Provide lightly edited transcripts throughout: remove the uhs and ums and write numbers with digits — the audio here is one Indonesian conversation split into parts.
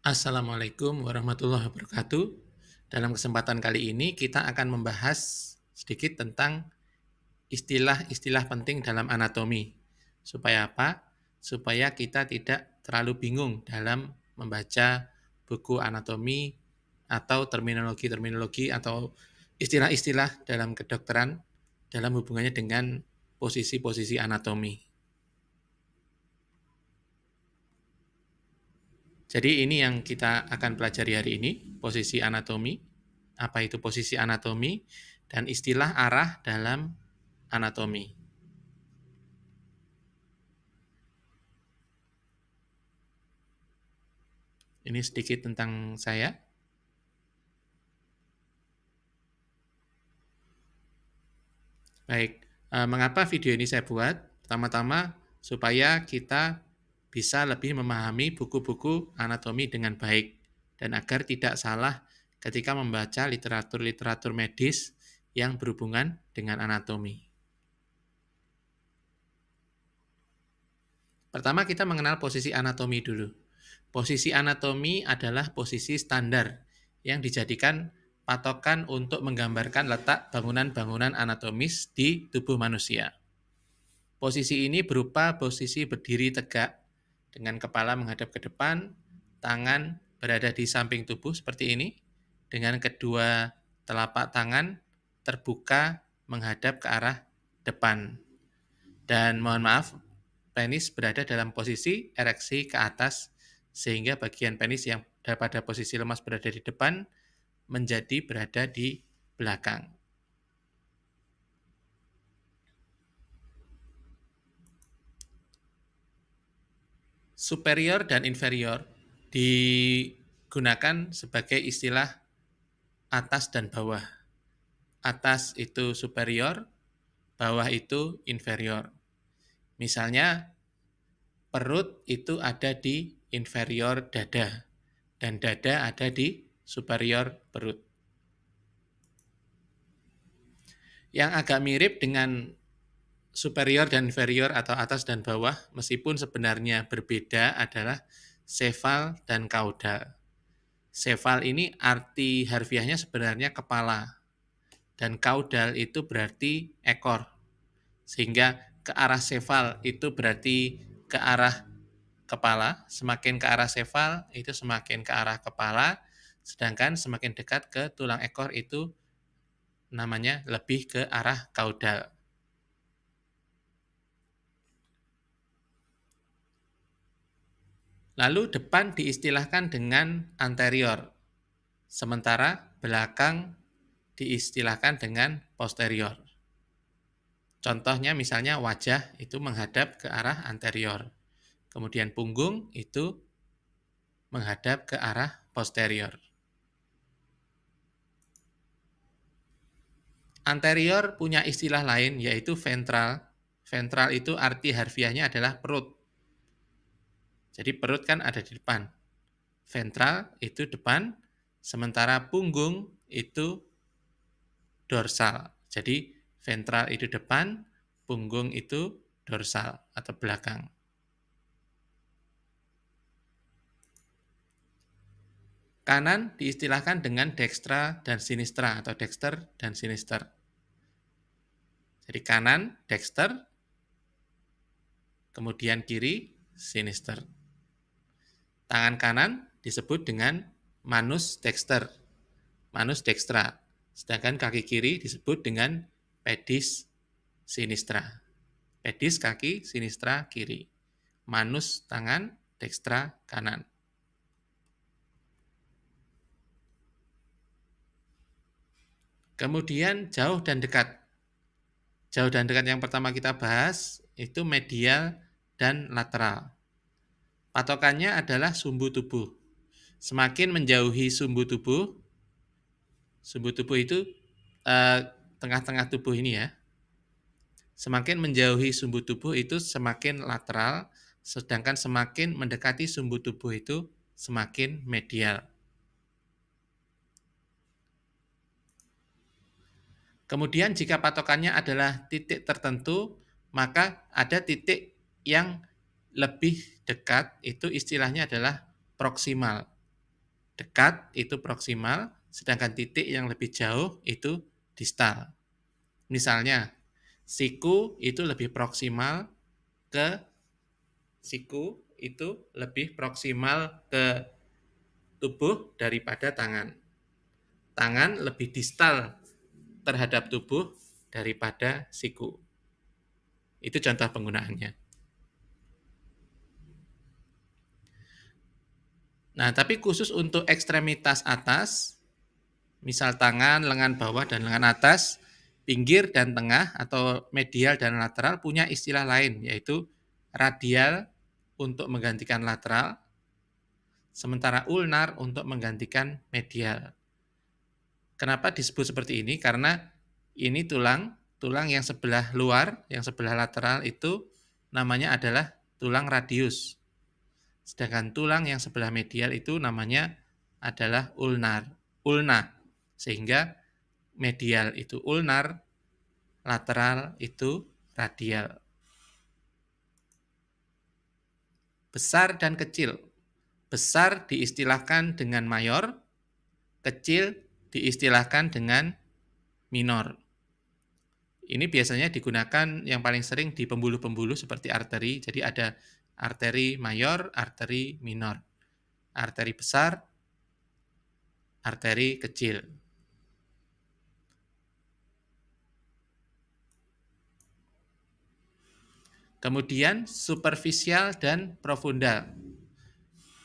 Assalamualaikum warahmatullahi wabarakatuh. Dalam kesempatan kali ini kita akan membahas sedikit tentang istilah-istilah penting dalam anatomi. Supaya apa? Supaya kita tidak terlalu bingung dalam membaca buku anatomi atau terminologi-terminologi atau istilah-istilah dalam kedokteran dalam hubungannya dengan posisi-posisi anatomi. Jadi ini yang kita akan pelajari hari ini, posisi anatomi, apa itu posisi anatomi, dan istilah arah dalam anatomi. Ini sedikit tentang saya. Baik, mengapa video ini saya buat? Pertama-tama, supaya kita bisa lebih memahami buku-buku anatomi dengan baik, dan agar tidak salah ketika membaca literatur-literatur medis yang berhubungan dengan anatomi. Pertama kita mengenal posisi anatomi dulu. Posisi anatomi adalah posisi standar yang dijadikan patokan untuk menggambarkan letak bangunan-bangunan anatomis di tubuh manusia. Posisi ini berupa posisi berdiri tegak dengan kepala menghadap ke depan, tangan berada di samping tubuh seperti ini, dengan kedua telapak tangan terbuka menghadap ke arah depan. Dan mohon maaf, penis berada dalam posisi ereksi ke atas, sehingga bagian penis yang pada posisi lemas berada di depan, menjadi berada di belakang. Superior dan inferior digunakan sebagai istilah atas dan bawah. Atas itu superior, bawah itu inferior. Misalnya, perut itu ada di inferior dada, dan dada ada di superior perut. Yang agak mirip dengan superior dan inferior atau atas dan bawah, meskipun sebenarnya berbeda adalah sefal dan kaudal. Sefal ini arti harfiahnya sebenarnya kepala, dan kaudal itu berarti ekor. Sehingga ke arah sefal itu berarti ke arah kepala, semakin ke arah sefal itu semakin ke arah kepala, sedangkan semakin dekat ke tulang ekor itu namanya lebih ke arah kaudal. Lalu depan diistilahkan dengan anterior, sementara belakang diistilahkan dengan posterior. Contohnya misalnya wajah itu menghadap ke arah anterior, kemudian punggung itu menghadap ke arah posterior. Anterior punya istilah lain yaitu ventral. Ventral itu arti harfiahnya adalah perut. Jadi perut kan ada di depan. Ventral itu depan, sementara punggung itu dorsal. Jadi ventral itu depan, punggung itu dorsal atau belakang. Kanan diistilahkan dengan dextra dan sinistra atau dexter dan sinister. Jadi kanan dexter, kemudian kiri sinister. Tangan kanan disebut dengan manus dexter, manus dextra. Sedangkan kaki kiri disebut dengan pedis sinistra. Pedis kaki, sinistra kiri. Manus tangan, dextra kanan. Kemudian jauh dan dekat. Jauh dan dekat yang pertama kita bahas itu medial dan lateral. Patokannya adalah sumbu tubuh. Semakin menjauhi sumbu tubuh itu tengah-tengah tubuh ini ya. Semakin menjauhi sumbu tubuh itu semakin lateral, sedangkan semakin mendekati sumbu tubuh itu semakin medial. Kemudian jika patokannya adalah titik tertentu, maka ada titik yang lebih dekat, itu istilahnya adalah proksimal. dekat itu proksimal, sedangkan titik yang lebih jauh itu distal. Misalnya, siku itu lebih proksimal ke tubuh daripada tangan. Tangan lebih distal terhadap tubuh daripada siku. Itu contoh penggunaannya. Nah, tapi khusus untuk ekstremitas atas, misal tangan, lengan bawah, dan lengan atas, pinggir dan tengah, atau medial dan lateral punya istilah lain, yaitu radial untuk menggantikan lateral, sementara ulnar untuk menggantikan medial. Kenapa disebut seperti ini? Karena ini tulang yang sebelah luar, yang sebelah lateral itu namanya adalah tulang radius. Sedangkan tulang yang sebelah medial itu namanya adalah ulna. Sehingga medial itu ulnar, lateral itu radial. Besar dan kecil. Besar diistilahkan dengan mayor, kecil diistilahkan dengan minor. Ini biasanya digunakan yang paling sering di pembuluh-pembuluh seperti arteri. Jadi ada arteri mayor, arteri minor. Arteri besar, arteri kecil. Kemudian superficial dan profundal.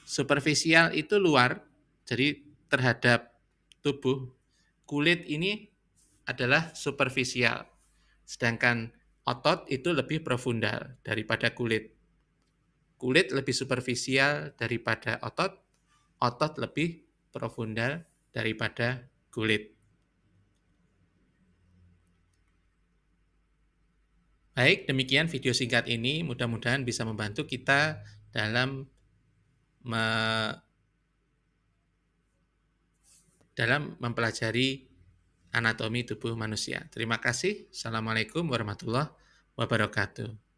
Superficial itu luar, jadi terhadap tubuh. Kulit ini adalah superficial. Sedangkan otot itu lebih profundal daripada kulit. Kulit lebih superficial daripada otot, otot lebih profundal daripada kulit. Baik, demikian video singkat ini. Mudah-mudahan bisa membantu kita dalam mempelajari anatomi tubuh manusia. Terima kasih. Assalamualaikum warahmatullahi wabarakatuh.